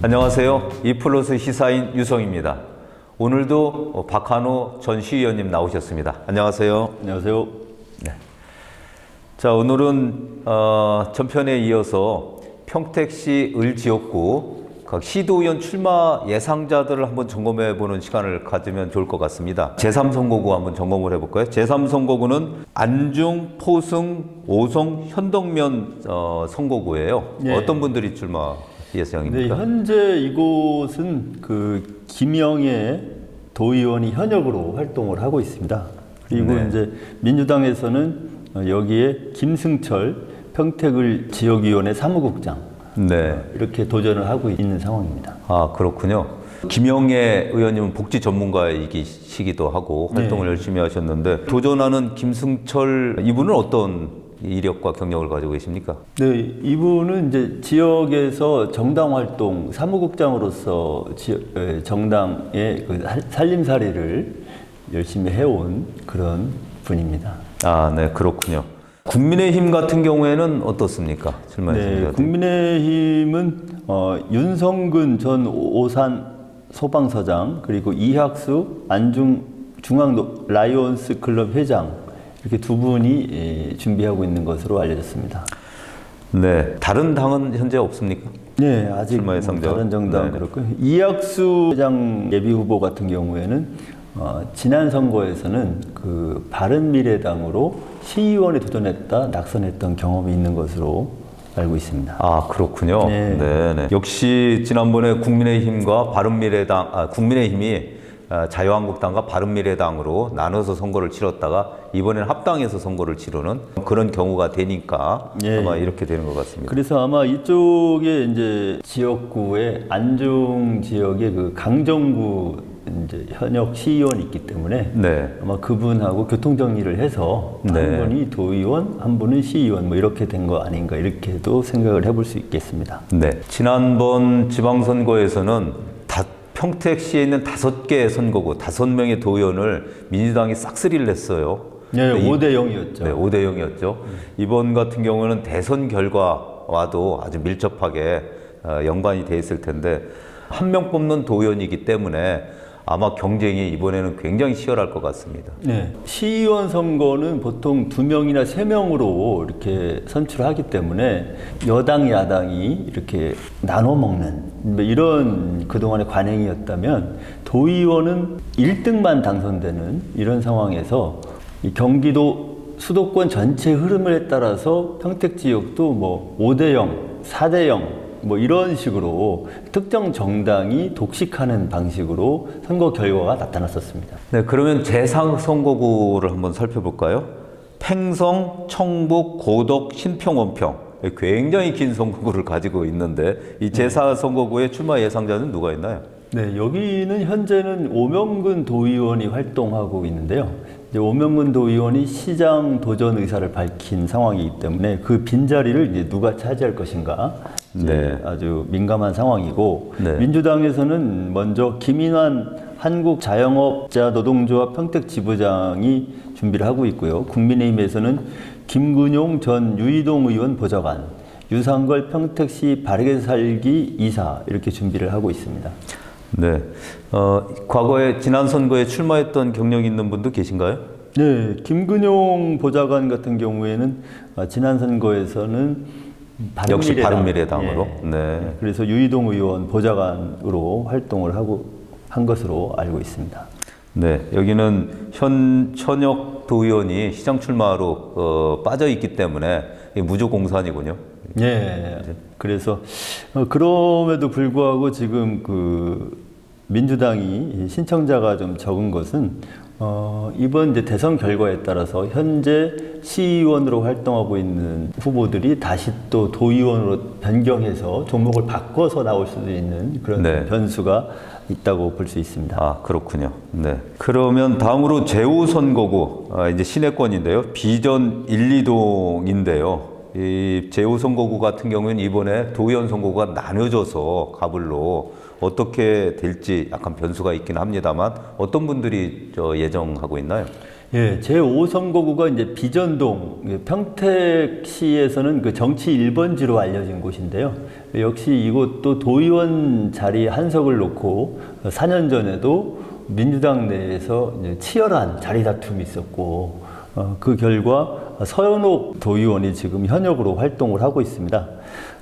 안녕하세요. 이플러스 시사인 유성입니다. 오늘도 박한호 전 시의원님 나오셨습니다. 안녕하세요. 안녕하세요. 네. 자, 오늘은 전편에 이어서 평택시 을지역구 각 시도의원 출마 예상자들을 한번 점검해보는 시간을 가지면 좋을 것 같습니다. 제3선거구 한번 점검을 해볼까요? 제3선거구는 안중, 포승, 오송, 현덕면 선거구예요. 네. 어떤 분들이 출마 예상입니까? 네, 현재 이곳은 그 김영애 도의원이 현역으로 활동을 하고 있습니다. 그리고 네. 이제 민주당에서는 여기에 김승철 평택을 지역위원회 사무국장 네. 이렇게 도전을 하고 있는 상황입니다. 아, 그렇군요. 김영애 의원님은 복지 전문가이시기도 하고 활동을 네. 열심히 하셨는데 도전하는 김승철 이분은 어떤 이력과 경력을 가지고 계십니까? 네, 이분은 이제 지역에서 정당 활동 사무국장으로서 정당의 그 살림살이를 열심히 해온 그런 분입니다. 아, 네, 그렇군요. 국민의힘 같은 경우에는 어떻습니까? 네, 국민의힘은 윤성근 전 오산 소방서장 그리고 이학수 안중 중앙 라이온스 클럽 회장 이렇게 두 분이 준비하고 있는 것으로 알려졌습니다. 네, 다른 당은 현재 없습니까? 네, 아직 출마 예상자? 다른 정당 네. 그렇고 이학수 회장 예비 후보 같은 경우에는 지난 선거에서는 그 바른미래당으로 시의원에 도전했다 낙선했던 경험이 있는 것으로 알고 있습니다. 아, 그렇군요. 네. 네. 역시 지난번에 국민의힘과 바른미래당, 국민의힘이 자유한국당과 바른미래당으로 나눠서 선거를 치렀다가 이번에는 합당해서 선거를 치르는 그런 경우가 되니까 예. 아마 이렇게 되는 것 같습니다. 그래서 아마 이쪽에 이제 지역구에 안중 지역에 그 강정구 이제 현역 시의원이 있기 때문에 네. 아마 그분하고 교통 정리를 해서 네. 한 분이 도의원, 한 분은 시의원 뭐 이렇게 된 거 아닌가 이렇게도 생각을 해볼 수 있겠습니다. 네. 지난번 지방선거에서는 평택시에 있는 5개의 선거구, 5명의 도의원을 민주당이 싹쓸이를 했어요. 네, 5대 0이었죠. 네, 5대 0이었죠. 이번 같은 경우는 대선 결과와도 아주 밀접하게 연관이 돼 있을 텐데 한 명 뽑는 도의원이기 때문에 아마 경쟁이 이번에는 굉장히 치열할 것 같습니다. 네. 시의원 선거는 보통 2명이나 3명으로 이렇게 선출하기 때문에 여당, 야당이 이렇게 나눠 먹는 뭐 이런 그동안의 관행이었다면 도의원은 1등만 당선되는 이런 상황에서 이 경기도 수도권 전체 흐름에 따라서 평택 지역도 뭐 5대 0, 4대 0 뭐 이런 식으로 특정 정당이 독식하는 방식으로 선거 결과가 나타났었습니다. 네, 그러면 제3선거구를 한번 살펴볼까요? 팽성, 청북, 고덕, 신평, 원평 굉장히 긴 선거구를 가지고 있는데 이 제4선거구의 출마 예상자는 누가 있나요? 네, 여기는 현재는 오명근 도의원이 활동하고 있는데요. 이제 오명근 도의원이 시장 도전 의사를 밝힌 상황이기 때문에 그 빈자리를 이제 누가 차지할 것인가 네. 아주 민감한 상황이고 네. 민주당에서는 먼저 김인환 한국자영업자 노동조합 평택 지부장이 준비를 하고 있고요. 국민의힘에서는 김근용 전 유이동 의원 보좌관, 유상걸 평택시 바르게 살기 이사 이렇게 준비를 하고 있습니다. 네. 과거에 지난 선거에 출마했던 경력 있는 분도 계신가요? 네, 김근용 보좌관 같은 경우에는 지난 선거에서는 역시 바른미래당으로. 예. 네. 그래서 유이동 의원 보좌관으로 활동을 한 것으로 알고 있습니다. 네. 여기는 현역 도의원이 시장 출마로 빠져 있기 때문에 무조공산이군요. 예. 그래서 그럼에도 불구하고 지금 그 민주당이 신청자가 좀 적은 것은 이번 이제 대선 결과에 따라서 현재 시의원으로 활동하고 있는 후보들이 다시 또 도의원으로 변경해서 종목을 바꿔서 나올 수도 있는 그런 네. 변수가 있다고 볼 수 있습니다. 아, 그렇군요. 네. 그러면 다음으로 제5선거구, 이제 시내권인데요. 비전 1, 2동인데요. 이 제5선거구 같은 경우는 이번에 도의원 선거구가 나눠져서 가불로 어떻게 될지 약간 변수가 있긴 합니다만 어떤 분들이 예정하고 있나요? 예, 제5선거구가 이제 비전동, 평택시에서는 그 정치 1번지로 알려진 곳인데요. 역시 이곳도 도의원 자리 한석을 놓고 4년 전에도 민주당 내에서 이제 치열한 자리 다툼이 있었고, 그 결과 서현옥 도의원이 지금 현역으로 활동을 하고 있습니다.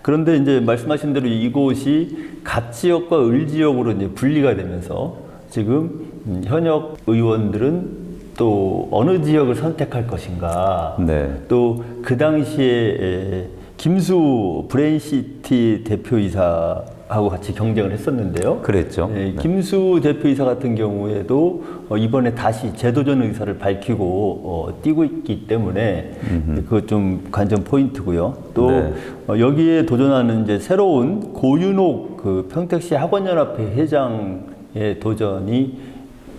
그런데 이제 말씀하신 대로 이곳이 갑지역과 을지역으로 이제 분리가 되면서 지금 현역 의원들은 또 어느 지역을 선택할 것인가. 네. 또 그 당시에 김수 브레인시티 대표이사하고 같이 경쟁을 했었는데요. 그랬죠. 네, 네. 김수 대표이사 같은 경우에도 이번에 다시 재도전 의사를 밝히고 뛰고 있기 때문에 그거 좀 관전 포인트고요. 또 네. 여기에 도전하는 이제 새로운 고윤옥 그 평택시 학원연합회 회장의 도전이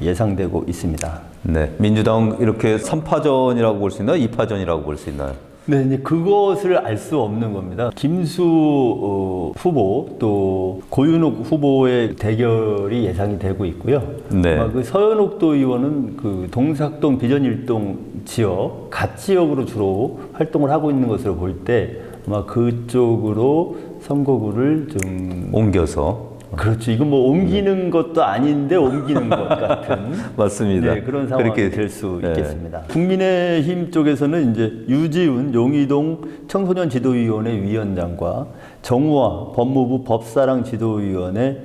예상되고 있습니다. 네. 민주당 이렇게 3파전이라고 볼 수 있나요? 2파전이라고 볼 수 있나요? 네, 이제 그것을 알 수 없는 겁니다. 김수 후보 또 고윤옥 후보의 대결이 예상이 되고 있고요. 네. 그 서현옥도 의원은 그 동삭동 비전일동 지역, 갓 지역으로 주로 활동을 하고 있는 것으로 볼 때 아마 그쪽으로 선거구를 좀 옮겨서. 그렇죠. 이건 뭐 옮기는 것도 아닌데 옮기는 것 같은 맞습니다. 네, 그런 상황이 그렇게, 될 수 네. 있겠습니다. 국민의힘 쪽에서는 이제 유지훈 용의동 청소년 지도위원회 위원장과 정우화 법무부 법사랑 지도위원회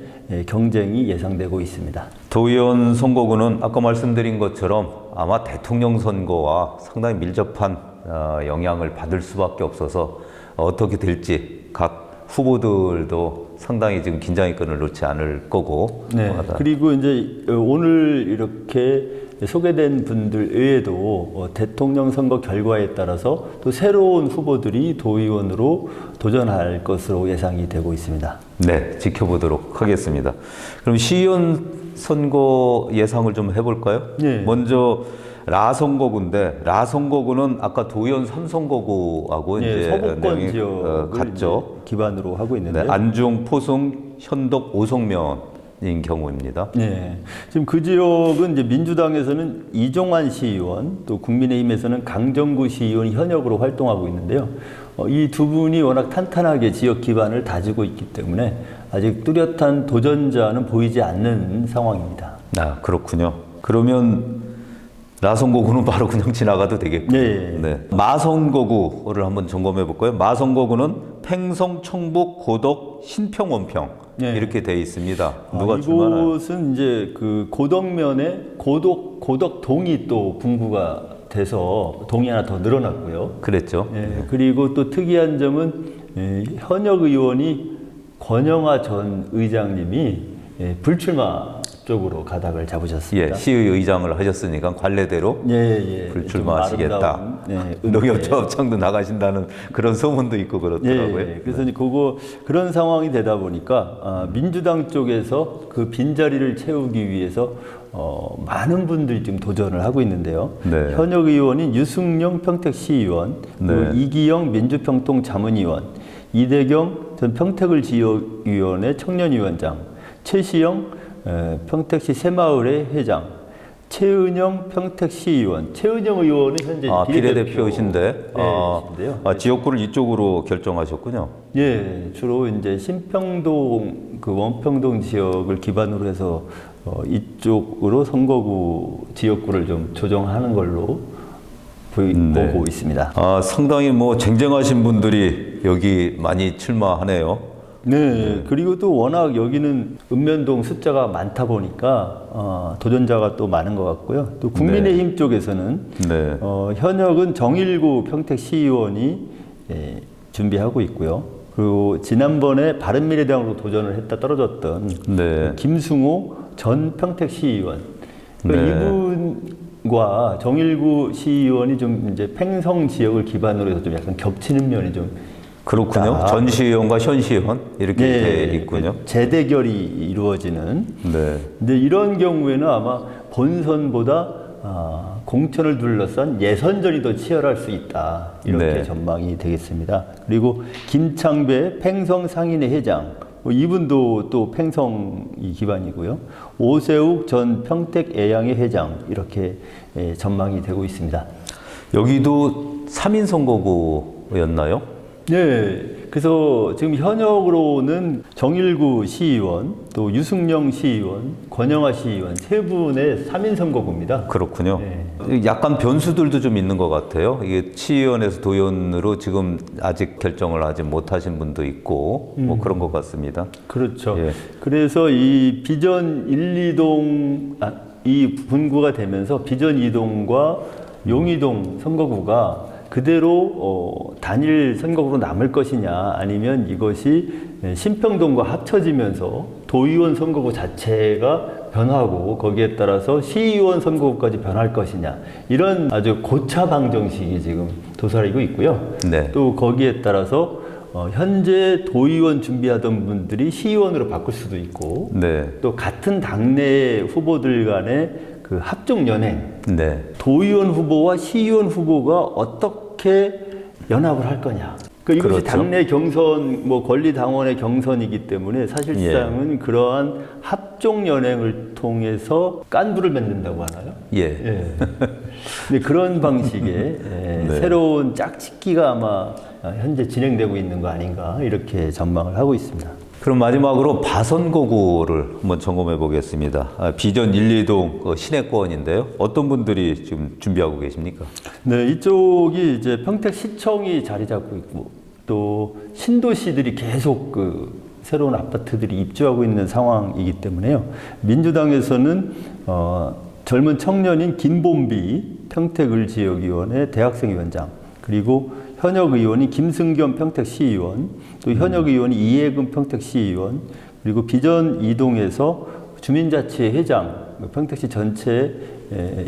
경쟁이 예상되고 있습니다. 도의원 선거구는 아까 말씀드린 것처럼 아마 대통령 선거와 상당히 밀접한 영향을 받을 수밖에 없어서 어떻게 될지 각 후보들도 상당히 지금 긴장의 끈을 놓지 않을 거고. 네. 그리고 이제 오늘 이렇게 소개된 분들 외에도 대통령 선거 결과에 따라서 또 새로운 후보들이 도의원으로 도전할 것으로 예상이 되고 있습니다. 네, 지켜보도록 하겠습니다. 그럼 시의원 선거 예상을 좀 해볼까요? 네. 먼저 라선거구인데 라선거구는 아까 도의원 3선거구하고 예, 이제 서부권 내용이, 지역을 같죠. 이제 기반으로 하고 있는데요. 네, 안중, 포승, 현덕, 오송면인 경우입니다. 네, 지금 그 지역은 이제 민주당에서는 이종환 시의원, 또 국민의힘에서는 강정구 시의원이 현역으로 활동하고 있는데요. 이 두 분이 워낙 탄탄하게 지역 기반을 다지고 있기 때문에 아직 뚜렷한 도전자는 보이지 않는 상황입니다. 아, 그렇군요. 그러면 라선거구는 바로 그냥 지나가도 되겠군요. 네. 네. 마선거구를 한번 점검해 볼까요? 마선거구는 팽성, 청북, 고덕, 신평, 원평 네. 이렇게 돼 있습니다. 누가 출마하나요? 이곳은 이제 그 고덕면에 고덕동이 또 분구가 돼서 동이 하나 더 늘어났고요. 그랬죠. 예, 그리고 또 특이한 점은 현역 의원이 권영하 전 의장님이 불출마 쪽으로 가닥을 잡으셨습니다. 예, 시의 의장을 하셨으니까 관례대로 예, 불출마하시겠다. 농협조합장도 나가신다는 그런 소문도 있고 그렇더라고요. 예. 그래서 이제 그런 상황이 되다 보니까 민주당 쪽에서 그 빈자리를 채우기 위해서 많은 분들이 지금 도전을 하고 있는데요. 네. 현역 의원인 유승용 평택시의원, 네. 이기영 민주평통 자문위원, 이대경 전 평택을 지역위원회 청년위원장, 최시영 평택시 새마을회 회장, 최은영 평택시의원, 최은영 의원은 현재 비례대표이신데 신데요. 지역구를 이쪽으로 결정하셨군요. 예, 주로 이제 신평동 그 원평동 지역을 기반으로 해서 이쪽으로 선거구 지역구를 좀 조정하는 걸로 보고 있습니다. 상당히 뭐 쟁쟁하신 분들이 여기 많이 출마하네요. 네, 그리고 또 워낙 여기는 읍면동 숫자가 많다 보니까 도전자가 또 많은 것 같고요. 또 국민의힘 쪽에서는 네. 현역은 정일구 평택시의원이 준비하고 있고요. 그리고 지난번에 바른미래당으로 도전을 했다 떨어졌던 네. 김승호 전 평택시의원, 그러니까 네. 이분과 정일구 시의원이 좀 이제 팽성 지역을 기반으로 해서 좀 약간 겹치는 면이 좀 그렇군요. 전 시의원과 현 시의원 이렇게 돼 있군요. 재대결이 이루어지는. 네. 근데 이런 경우에는 아마 본선보다 공천을 둘러싼 예선전이 더 치열할 수 있다. 이렇게 네. 전망이 되겠습니다. 그리고 김창배 팽성 상인회 회장, 이분도 또 팽성이 기반이고요. 오세욱 전 평택 애양회 회장 이렇게 전망이 되고 있습니다. 여기도 3인 선거구였나요? 네, 그래서 지금 현역으로는 정일구 시의원, 또 유승영 시의원, 권영하 시의원 세 분의 3인 선거구입니다. 그렇군요. 네. 약간 변수들도 좀 있는 것 같아요. 이게 시의원에서 도의원으로 지금 아직 결정을 하지 못하신 분도 있고 뭐 그런 것 같습니다. 그렇죠. 예. 그래서 이 비전 1, 2동, 이 분구가 되면서 비전 2동과 용이동 선거구가 그대로 단일 선거구로 남을 것이냐, 아니면 이것이 신평동과 합쳐지면서 도의원 선거구 자체가 변하고 거기에 따라서 시의원 선거구까지 변할 것이냐, 이런 아주 고차 방정식이 지금 도사리고 있고요. 네. 또 거기에 따라서 현재 도의원 준비하던 분들이 시의원으로 바꿀 수도 있고, 네. 또 같은 당내 후보들 간의 그 합종 연행, 네. 도의원 후보와 시의원 후보가 어떻게 연합을 할 거냐. 그러니까 이것이 그렇죠. 당내 경선, 뭐 권리당원의 경선이기 때문에 사실상은 그러한 합종 연행을 통해서 깐부를 맺는다고 하나요? 예. 근데 그런 방식의 네. 새로운 짝짓기가 아마 현재 진행되고 있는 거 아닌가, 이렇게 전망을 하고 있습니다. 그럼 마지막으로 바선거구를 한번 점검해 보겠습니다. 비전 1, 2동 시내권인데요. 어떤 분들이 지금 준비하고 계십니까? 네, 이쪽이 이제 평택시청이 자리 잡고 있고, 또 신도시들이 계속 그 새로운 아파트들이 입주하고 있는 상황이기 때문에요. 민주당에서는 젊은 청년인 김봄비 평택을지역위원회 대학생위원장, 그리고 현역 의원이 김승겸 평택시의원, 또 현역 의원이 이해금 평택시의원, 그리고 비전 2동에서 주민자치 회장, 평택시 전체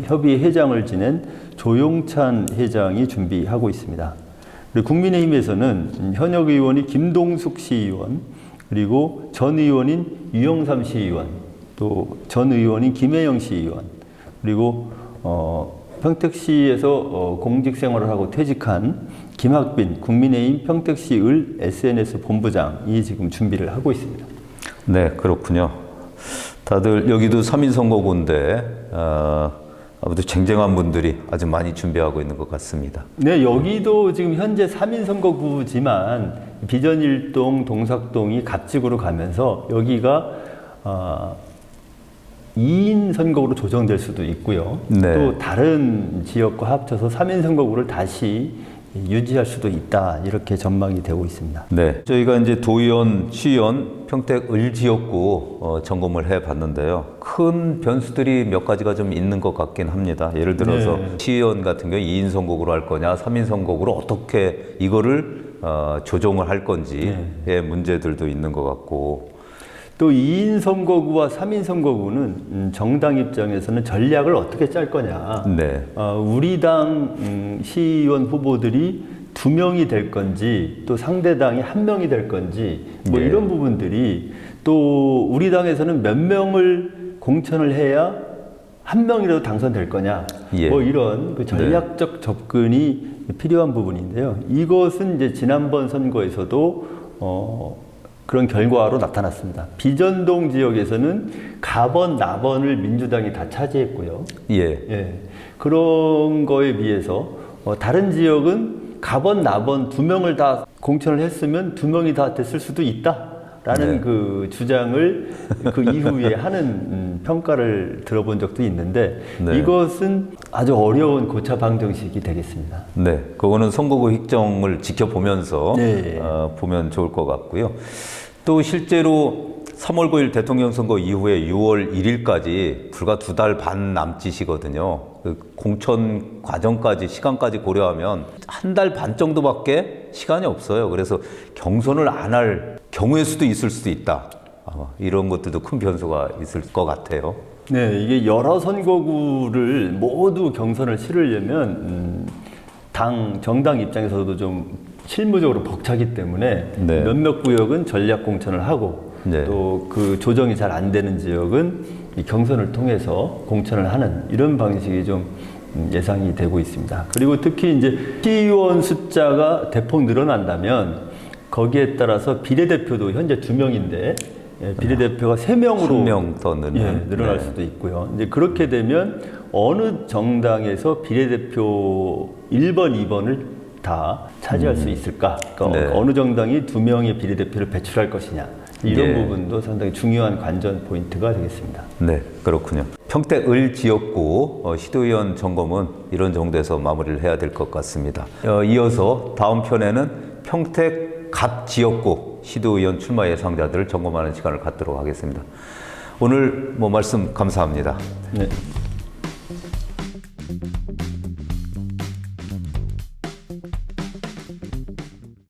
협의 회장을 지낸 조용찬 회장이 준비하고 있습니다. 그리고 국민의힘에서는 현역 의원이 김동숙 시의원, 그리고 전 의원인 유영삼 시의원, 또 전 의원인 김혜영 시의원, 그리고 평택시에서 공직 생활을 하고 퇴직한 김학빈 국민의힘 평택시을 SNS 본부장이 지금 준비를 하고 있습니다. 네, 그렇군요. 다들 여기도 3인 선거구인데 아무튼 쟁쟁한 분들이 아주 많이 준비하고 있는 것 같습니다. 네, 여기도 지금 현재 3인 선거구지만 비전 1동, 동삭동이 갑직으로 가면서 여기가 2인 선거구로 조정될 수도 있고요. 네. 또 다른 지역과 합쳐서 3인 선거구를 다시 유지할 수도 있다, 이렇게 전망이 되고 있습니다. 네, 저희가 이제 도의원, 시의원, 평택 을지역구 점검을 해봤는데요. 큰 변수들이 몇 가지가 좀 있는 것 같긴 합니다. 예를 들어서 네. 시의원 같은 경우 2인 선거구로 할 거냐, 3인 선거구로 어떻게 이거를 조정을 할 건지의 문제들도 있는 것 같고. 또 2인 선거구와 3인 선거구는 정당 입장에서는 전략을 어떻게 짤 거냐. 네. 우리 당 시의원 후보들이 2명이 될 건지, 또 상대당이 1명이 될 건지, 뭐 예. 이런 부분들이, 또 우리 당에서는 몇 명을 공천을 해야 1명이라도 당선될 거냐. 예. 뭐 이런 그 전략적 접근이 필요한 부분인데요. 이것은 이제 지난번 선거에서도 그런 결과로 나타났습니다. 비전동 지역에서는 가번, 나번을 민주당이 다 차지했고요. 예. 그런 거에 비해서 다른 지역은 가번, 나번 2명을 다 공천을 했으면 2명이 다 됐을 수도 있다라는 네. 그 주장을 그 이후에 하는 평가를 들어본 적도 있는데 네. 이것은 아주 어려운 고차 방정식이 되겠습니다. 네, 그거는 선거구 획정을 지켜보면서 네. 보면 좋을 것 같고요. 또 실제로 3월 9일 대통령 선거 이후에 6월 1일까지 불과 2달 반 남짓이거든요. 그 공천 과정까지 시간까지 고려하면 1달 반 정도밖에 시간이 없어요. 그래서 경선을 안 할 경우의 수도 있을 수도 있다. 이런 것들도 큰 변수가 있을 것 같아요. 네, 이게 여러 선거구를 모두 경선을 치르려면 정당 입장에서도 좀 실무적으로 벅차기 때문에 네. 몇몇 구역은 전략 공천을 하고 네. 또 그 조정이 잘 안 되는 지역은 이 경선을 통해서 공천을 하는 이런 방식이 좀 예상이 되고 있습니다. 그리고 특히 이제 시의원 숫자가 대폭 늘어난다면 거기에 따라서 비례대표도 현재 2명인데 비례대표가 3명으로 한 명 더 넣는. 늘어날 네. 수도 있고요. 이제 그렇게 되면 어느 정당에서 비례대표 1번, 2번을 다 차지할 수 있을까? 그러니까 네. 어느 정당이 2명의 비례대표를 배출할 것이냐. 이런 예. 부분도 상당히 중요한 관전 포인트가 되겠습니다. 네, 그렇군요. 평택을 지역구 시도의원 점검은 이런 정도에서 마무리를 해야 될 것 같습니다. 이어서 다음 편에는 평택 갑 지역구 시도의원 출마 예상자들을 점검하는 시간을 갖도록 하겠습니다. 오늘 말씀 감사합니다. 네.